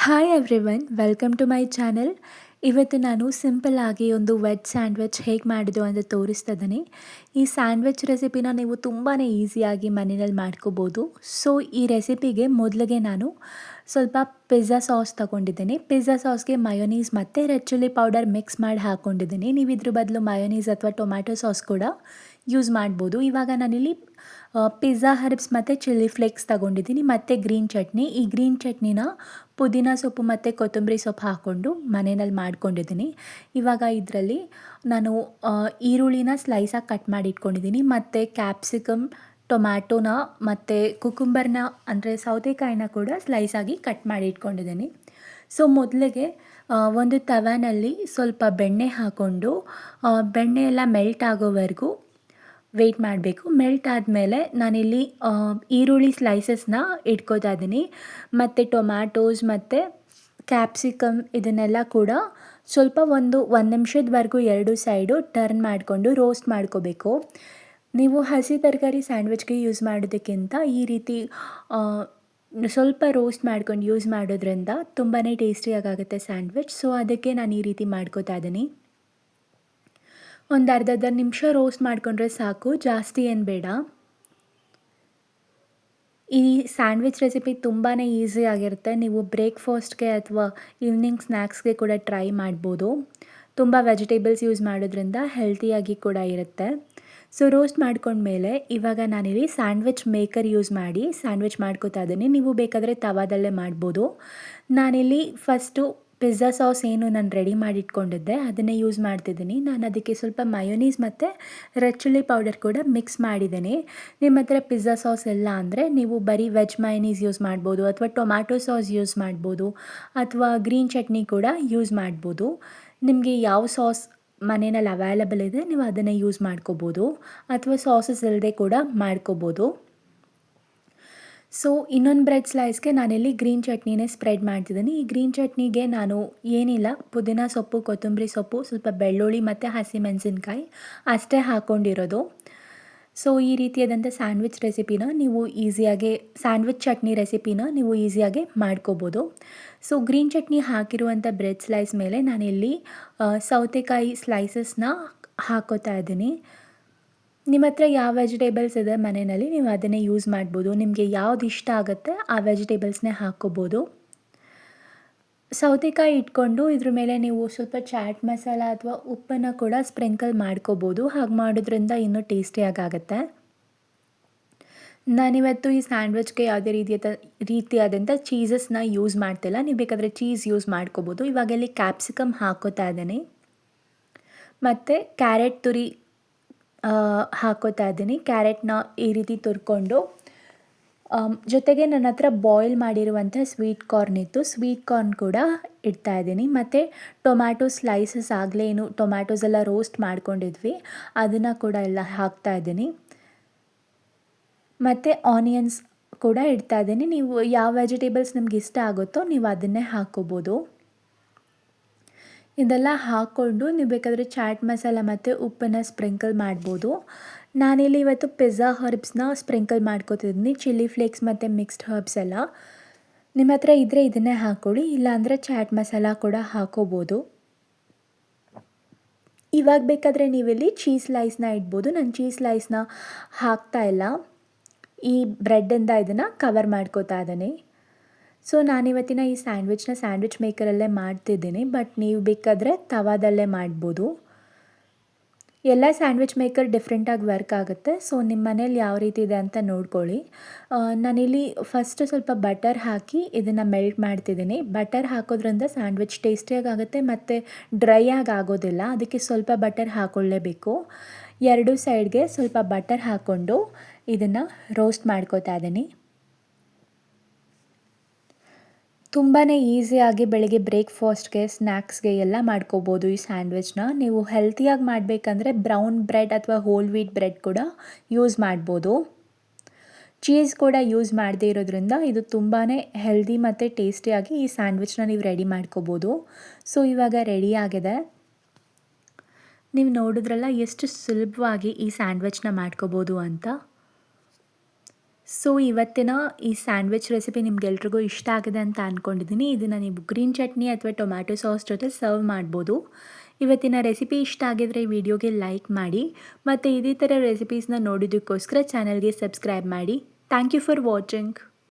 Hi everyone, welcome to my channel. ಇವತ್ತು ನಾನು simple ಆಗಿ ಒಂದು ವೆಜ್ ಸ್ಯಾಂಡ್ವಿಚ್ ಹೇಗೆ ಮಾಡಿದ್ದು ಅಂತ ತೋರಿಸ್ತಾ ಇದ್ದೀನಿ. ಈ ಸ್ಯಾಂಡ್ವಿಚ್ ರೆಸಿಪಿನ ನೀವು ತುಂಬಾ ಈಸಿಯಾಗಿ ಮನೆಯಲ್ಲಿ ಮಾಡ್ಕೋಬೋದು. ಸೊ ಈ ರೆಸಿಪಿಗೆ ಮೊದಲಿಗೆ ನಾನು ಸ್ವಲ್ಪ ಪಿಜ್ಜಾ ಸಾಸ್ ತಗೊಂಡಿದ್ದೀನಿ. ಪಿಜ್ಜಾ ಸಾಸ್ಗೆ ಮಯೋನೀಸ್ ಮತ್ತು ರೆಡ್ ಚಿಲ್ಲಿ ಪೌಡರ್ ಮಿಕ್ಸ್ ಮಾಡಿ ಹಾಕ್ಕೊಂಡಿದ್ದೀನಿ. ನೀವು ಇದ್ರ ಬದಲು ಮಯೋನೀಸ್ ಅಥವಾ ಟೊಮ್ಯಾಟೊ ಸಾಸ್ ಕೂಡ ಯೂಸ್ ಮಾಡ್ಬೋದು. ಇವಾಗ ನಾನಿಲ್ಲಿ ಪಿಜ್ಜಾ ಹರ್ಬ್ಸ್ ಮತ್ತು ಚಿಲ್ಲಿ ಫ್ಲೇಕ್ಸ್ ತಗೊಂಡಿದ್ದೀನಿ ಮತ್ತು ಗ್ರೀನ್ ಚಟ್ನಿ. ಈ ಗ್ರೀನ್ ಚಟ್ನಿನ ಪುದೀನ ಸೊಪ್ಪು ಮತ್ತು ಕೊತ್ತಂಬರಿ ಸೊಪ್ಪು ಹಾಕ್ಕೊಂಡು ಮನೆಯಲ್ಲಿ ಮಾಡ್ಕೊಂಡಿದ್ದೀನಿ. ಇವಾಗ ಇದರಲ್ಲಿ ನಾನು ಈರುಳ್ಳಿನ ಸ್ಲೈಸಾಗಿ ಕಟ್ ಮಾಡಿ ಇಟ್ಕೊಂಡಿದ್ದೀನಿ ಮತ್ತು ಕ್ಯಾಪ್ಸಿಕಮ್, ಟೊಮ್ಯಾಟೋನ ಮತ್ತು ಕುಕುಂಬರ್ನ ಅಂದರೆ ಸೌತೆಕಾಯಿನ ಕೂಡ ಸ್ಲೈಸಾಗಿ ಕಟ್ ಮಾಡಿ ಇಟ್ಕೊಂಡಿದ್ದೀನಿ. ಸೊ ಮೊದಲಿಗೆ ಒಂದು ತವಾನಲ್ಲಿ ಸ್ವಲ್ಪ ಬೆಣ್ಣೆ ಹಾಕ್ಕೊಂಡು ಬೆಣ್ಣೆ ಎಲ್ಲ ಮೆಲ್ಟ್ ಆಗೋವರೆಗೂ ವೆಯ್ಟ್ ಮಾಡಬೇಕು. ಮೆಲ್ಟ್ ಆದಮೇಲೆ ನಾನಿಲ್ಲಿ ಈರುಳ್ಳಿ ಸ್ಲೈಸಸ್ನ ಇಟ್ಕೋತಾ ಇದ್ದೀನಿ ಮತ್ತು ಟೊಮ್ಯಾಟೋಸ್ ಮತ್ತು ಕ್ಯಾಪ್ಸಿಕಮ್ ಇದನ್ನೆಲ್ಲ ಕೂಡ ಸ್ವಲ್ಪ ಒಂದು ನಿಮಿಷದವರೆಗೂ ಎರಡು ಸೈಡು ಟರ್ನ್ ಮಾಡಿಕೊಂಡು ರೋಸ್ಟ್ ಮಾಡ್ಕೋಬೇಕು. ನೀವು ಹಸಿ ತರಕಾರಿ ಸ್ಯಾಂಡ್ವಿಚ್ಗೆ ಯೂಸ್ ಮಾಡೋದಕ್ಕಿಂತ ಈ ರೀತಿ ಸ್ವಲ್ಪ ರೋಸ್ಟ್ ಮಾಡ್ಕೊಂಡು ಯೂಸ್ ಮಾಡೋದ್ರಿಂದ ತುಂಬಾ ಟೇಸ್ಟಿಯಾಗುತ್ತೆ ಸ್ಯಾಂಡ್ವಿಚ್. ಸೊ ಅದಕ್ಕೆ ನಾನು ಈ ರೀತಿ ಮಾಡ್ಕೋತಾ ಇದ್ದೀನಿ. ಒಂದು ಅರ್ಧ ನಿಮಿಷ ರೋಸ್ಟ್ ಮಾಡಿಕೊಂಡ್ರೆ ಸಾಕು, ಜಾಸ್ತಿ ಏನು ಬೇಡ. ಈ ಸ್ಯಾಂಡ್ವಿಚ್ ರೆಸಿಪಿ ತುಂಬಾ ಈಸಿ ಆಗಿರುತ್ತೆ. ನೀವು ಬ್ರೇಕ್ಫಾಸ್ಟ್ಗೆ ಅಥವಾ ಈವ್ನಿಂಗ್ ಸ್ನ್ಯಾಕ್ಸ್ಗೆ ಕೂಡ ಟ್ರೈ ಮಾಡ್ಬೋದು. ತುಂಬ ವೆಜಿಟೇಬಲ್ಸ್ ಯೂಸ್ ಮಾಡೋದ್ರಿಂದ ಹೆಲ್ತಿಯಾಗಿ ಕೂಡ ಇರುತ್ತೆ. ಸೊ ರೋಸ್ಟ್ ಮಾಡ್ಕೊಂಡ್ಮೇಲೆ ಇವಾಗ ನಾನಿಲ್ಲಿ ಸ್ಯಾಂಡ್ವಿಚ್ ಮೇಕರ್ ಯೂಸ್ ಮಾಡಿ ಸ್ಯಾಂಡ್ವಿಚ್ ಮಾಡ್ಕೋತಾ ಇದ್ದೀನಿ. ನೀವು ಬೇಕಾದರೆ ತವಾದಲ್ಲೇ ಮಾಡ್ಬೋದು. ನಾನಿಲ್ಲಿ ಫಸ್ಟು ಪಿಜ್ಜಾ ಸಾಸ್ ಏನು ನಾನು ರೆಡಿ ಮಾಡಿ ಇಟ್ಕೊಂಡಿದ್ದೆ ಅದನ್ನೇ ಯೂಸ್ ಮಾಡ್ತಿದ್ದೀನಿ. ನಾನು ಅದಕ್ಕೆ ಸ್ವಲ್ಪ ಮಯೋನೀಸ್ ಮತ್ತು ರೆಡ್ ಚಿಲ್ಲಿ ಪೌಡರ್ ಕೂಡ ಮಿಕ್ಸ್ ಮಾಡಿದ್ದೀನಿ. ನಿಮ್ಮ ಹತ್ರ ಪಿಜ್ಜಾ ಸಾಸ್ ಇಲ್ಲ ಅಂದರೆ ನೀವು ಬರೀ ವೆಜ್ ಮಯೋನೀಸ್ ಯೂಸ್ ಮಾಡ್ಬೋದು ಅಥವಾ ಟೊಮ್ಯಾಟೊ ಸಾಸ್ ಯೂಸ್ ಮಾಡ್ಬೋದು ಅಥವಾ ಗ್ರೀನ್ ಚಟ್ನಿ ಕೂಡ ಯೂಸ್ ಮಾಡ್ಬೋದು. ನಿಮಗೆ ಯಾವ ಸಾಸ್ ಮನೆಯಲ್ಲಿ ಅವೈಲಬಲ್ ಇದೆ ನೀವು ಅದನ್ನೇ ಯೂಸ್ ಮಾಡ್ಕೋಬೋದು ಅಥವಾ ಸಾಸಸ್ ಇಲ್ಲದೆ ಕೂಡ ಮಾಡ್ಕೋಬೋದು. ಸೊ ಇನ್ನೊಂದು ಬ್ರೆಡ್ ಸ್ಲೈಸ್ಗೆ ನಾನಿಲ್ಲಿ ಗ್ರೀನ್ ಚಟ್ನಿನೇ ಸ್ಪ್ರೆಡ್ ಮಾಡ್ತಿದ್ದೀನಿ. ಈ ಗ್ರೀನ್ ಚಟ್ನಿಗೆ ನಾನು ಏನಿಲ್ಲ, ಪುದೀನ ಸೊಪ್ಪು, ಕೊತ್ತಂಬರಿ ಸೊಪ್ಪು, ಸ್ವಲ್ಪ ಬೆಳ್ಳುಳ್ಳಿ ಮತ್ತು ಹಸಿಮೆಣಸಿನ್ಕಾಯಿ ಅಷ್ಟೇ ಹಾಕ್ಕೊಂಡಿರೋದು. ಸೊ ಈ ರೀತಿಯಾದಂಥ ಸ್ಯಾಂಡ್ವಿಚ್ ರೆಸಿಪಿನ ನೀವು ಈಸಿಯಾಗಿ ಸ್ಯಾಂಡ್ವಿಚ್ ಚಟ್ನಿ ರೆಸಿಪಿನ ನೀವು ಈಸಿಯಾಗಿ ಮಾಡ್ಕೋಬೋದು. ಸೊ ಗ್ರೀನ್ ಚಟ್ನಿ ಹಾಕಿರುವಂಥ ಬ್ರೆಡ್ ಸ್ಲೈಸ್ ಮೇಲೆ ನಾನಿಲ್ಲಿ ಸೌತೆಕಾಯಿ ಸ್ಲೈಸಸ್ನ ಹಾಕೋತಾ ಇದ್ದೀನಿ. ನಿಮ್ಮ ಹತ್ರ ಯಾವ ವೆಜಿಟೇಬಲ್ಸ್ ಇದೆ ಮನೆಯಲ್ಲಿ ನೀವು ಅದನ್ನೇ ಯೂಸ್ ಮಾಡ್ಬೋದು. ನಿಮಗೆ ಯಾವ್ದು ಇಷ್ಟ ಆಗುತ್ತೆ ಆ ವೆಜಿಟೇಬಲ್ಸ್ನೇ ಹಾಕ್ಕೋಬೋದು. ಸೌತೆಕಾಯಿ ಇಟ್ಕೊಂಡು ಇದ್ರ ಮೇಲೆ ನೀವು ಸ್ವಲ್ಪ ಚಾಟ್ ಮಸಾಲ ಅಥವಾ ಉಪ್ಪನ್ನು ಕೂಡ ಸ್ಪ್ರಿಂಕಲ್ ಮಾಡ್ಕೋಬೋದು. ಹಾಗೆ ಮಾಡೋದ್ರಿಂದ ಇನ್ನೂ ಟೇಸ್ಟಿಯಾಗುತ್ತೆ. ನಾನಿವತ್ತು ಈ ಸ್ಯಾಂಡ್ವಿಚ್ಗೆ ಯಾವುದೇ ರೀತಿಯಾದಂಥ ಚೀಸಸ್ನ ಯೂಸ್ ಮಾಡ್ತಿಲ್ಲ. ನೀವು ಬೇಕಾದರೆ ಚೀಸ್ ಯೂಸ್ ಮಾಡ್ಕೋಬೋದು. ಇವಾಗ ಇಲ್ಲಿ ಕ್ಯಾಪ್ಸಿಕಮ್ ಹಾಕೋತಾ ಇದ್ದೀನಿ ಮತ್ತು ಕ್ಯಾರೆಟ್ ತುರಿ ಹಾಕೋತಾ ಇದ್ದೀನಿ. ಕ್ಯಾರೆಟ್ನ ಈ ರೀತಿ ತುರ್ಕೊಂಡು ಜೊತೆಗೆ ನನ್ನ ಹತ್ರ ಬಾಯ್ಲ್ ಮಾಡಿರುವಂಥ ಸ್ವೀಟ್ ಕಾರ್ನ್ ಇತ್ತು, ಸ್ವೀಟ್ ಕಾರ್ನ್ ಕೂಡ ಇಡ್ತಾ ಇದ್ದೀನಿ. ಮತ್ತು ಟೊಮ್ಯಾಟೊ ಸ್ಲೈಸಸ್ ಆಗಲೇ ಟೊಮ್ಯಾಟೋಸ್ ಎಲ್ಲ ರೋಸ್ಟ್ ಮಾಡ್ಕೊಂಡಿದ್ವಿ ಅದನ್ನು ಕೂಡ ಎಲ್ಲ ಹಾಕ್ತಾ ಇದ್ದೀನಿ. ಮತ್ತು ಆನಿಯನ್ಸ್ ಕೂಡ ಇಡ್ತಾ ಇದ್ದೀನಿ. ನೀವು ಯಾವ ವೆಜಿಟೇಬಲ್ಸ್ ನಿಮ್ಗೆ ಇಷ್ಟ ಆಗುತ್ತೋ ನೀವು ಅದನ್ನೇ ಹಾಕ್ಕೋಬೋದು. ಇದೆಲ್ಲ ಹಾಕ್ಕೊಂಡು ನೀವು ಬೇಕಾದರೆ ಚಾಟ್ ಮಸಾಲ ಮತ್ತು ಉಪ್ಪನ್ನು ಸ್ಪ್ರಿಂಕಲ್ ಮಾಡ್ಬೋದು. ನಾನಿಲ್ಲಿ ಇವತ್ತು ಪಿಜ್ಜಾ ಹರ್ಬ್ಸ್ನ ಸ್ಪ್ರಿಂಕಲ್ ಮಾಡ್ಕೋತಿದ್ದೀನಿ, ಚಿಲ್ಲಿ ಫ್ಲೇಕ್ಸ್ ಮತ್ತು ಮಿಕ್ಸ್ಡ್ ಹರ್ಬ್ಸ್ ಎಲ್ಲ. ನಿಮ್ಮ ಹತ್ರ ಇದ್ದರೆ ಇದನ್ನೇ ಹಾಕ್ಕೊಳ್ಳಿ, ಇಲ್ಲಾಂದರೆ ಚಾಟ್ ಮಸಾಲ ಕೂಡ ಹಾಕೋಬೋದು. ಇವಾಗ ಬೇಕಾದರೆ ನೀವಿಲ್ಲಿ ಚೀಸ್ ಸ್ಲೈಸ್ನ ಇಡ್ಬೋದು. ನಾನು ಚೀಸ್ ಸ್ಲೈಸ್ನ ಹಾಕ್ತಾಯಿಲ್ಲ, ಈ ಬ್ರೆಡ್ಡಿಂದ ಇದನ್ನು ಕವರ್ ಮಾಡ್ಕೋತಾ ಇದ್ದೀನಿ. ಸೊ ನಾನಿವತ್ತಿನ ಈ ಸ್ಯಾಂಡ್ವಿಚ್ ಮೇಕರಲ್ಲೇ ಮಾಡ್ತಿದ್ದೀನಿ, ಬಟ್ ನೀವು ಬೇಕಾದರೆ ತವಾದಲ್ಲೇ ಮಾಡ್ಬೋದು. ಎಲ್ಲ ಸ್ಯಾಂಡ್ವಿಚ್ ಮೇಕರ್ ಡಿಫ್ರೆಂಟಾಗಿ ವರ್ಕ್ ಆಗುತ್ತೆ. ಸೊ ನಿಮ್ಮ ಮನೇಲಿ ಯಾವ ರೀತಿ ಇದೆ ಅಂತ ನೋಡ್ಕೊಳ್ಳಿ. ನಾನಿಲ್ಲಿ ಫಸ್ಟು ಸ್ವಲ್ಪ ಬಟರ್ ಹಾಕಿ ಇದನ್ನು ಮೆಲ್ಟ್ ಮಾಡ್ತಿದ್ದೀನಿ. ಬಟರ್ ಹಾಕೋದ್ರಿಂದ ಸ್ಯಾಂಡ್ವಿಚ್ ಟೇಸ್ಟಿಯಾಗುತ್ತೆ ಮತ್ತು ಡ್ರೈ ಆಗೋದಿಲ್ಲ. ಅದಕ್ಕೆ ಸ್ವಲ್ಪ ಬಟರ್ ಹಾಕ್ಕೊಳ್ಳೇಬೇಕು. ಎರಡು ಸೈಡ್ಗೆ ಸ್ವಲ್ಪ ಬಟರ್ ಹಾಕ್ಕೊಂಡು ಇದನ್ನು ರೋಸ್ಟ್ ಮಾಡ್ಕೋತಾ ಇದ್ದೀನಿ. ತುಂಬಾ ಈಸಿಯಾಗಿ ಬೆಳಗ್ಗೆ ಬ್ರೇಕ್ಫಾಸ್ಟ್ಗೆ, ಸ್ನ್ಯಾಕ್ಸ್ಗೆ ಎಲ್ಲ ಮಾಡ್ಕೋಬೋದು ಈ ಸ್ಯಾಂಡ್ವಿಚ್ನ. ನೀವು ಹೆಲ್ತಿಯಾಗಿ ಮಾಡಬೇಕಂದ್ರೆ ಬ್ರೌನ್ ಬ್ರೆಡ್ ಅಥವಾ ಹೋಲ್ ವೀಟ್ ಬ್ರೆಡ್ ಕೂಡ ಯೂಸ್ ಮಾಡ್ಬೋದು. ಚೀಸ್ ಕೂಡ ಯೂಸ್ ಮಾಡದೇ ಇರೋದ್ರಿಂದ ಇದು ತುಂಬಾ ಹೆಲ್ದಿ ಮತ್ತು ಟೇಸ್ಟಿಯಾಗಿ ಈ ಸ್ಯಾಂಡ್ವಿಚ್ನ ನೀವು ರೆಡಿ ಮಾಡ್ಕೋಬೋದು. ಸೊ ಇವಾಗ ರೆಡಿ ಆಗಿದೆ. ನೀವು ನೋಡಿದ್ರಲ್ಲ ಎಷ್ಟು ಸುಲಭವಾಗಿ ಈ ಸ್ಯಾಂಡ್ವಿಚ್ನ ಮಾಡ್ಕೋಬೋದು ಅಂತ. ಸೊ ಇವತ್ತಿನ ಈ ಸ್ಯಾಂಡ್ವಿಚ್ ರೆಸಿಪಿ ನಿಮ್ಗೆಲ್ರಿಗೂ ಇಷ್ಟ ಆಗಿದೆ ಅಂತ ಅಂದ್ಕೊಂಡಿದ್ದೀನಿ. ಇದನ್ನು ನೀವು ಗ್ರೀನ್ ಚಟ್ನಿ ಅಥವಾ ಟೊಮ್ಯಾಟೊ ಸಾಸ್ ಜೊತೆ ಸರ್ವ್ ಮಾಡ್ಬೋದು. ಇವತ್ತಿನ ರೆಸಿಪಿ ಇಷ್ಟ ಆಗಿದ್ರೆ ಈ ವಿಡಿಯೋಗೆ ಲೈಕ್ ಮಾಡಿ ಮತ್ತು ಇದೇ ಥರ ರೆಸಿಪೀಸ್ನ ನೋಡೋದಕ್ಕೋಸ್ಕರ ಚಾನಲ್ಗೆ ಸಬ್ಸ್ಕ್ರೈಬ್ ಮಾಡಿ. Thank you for watching.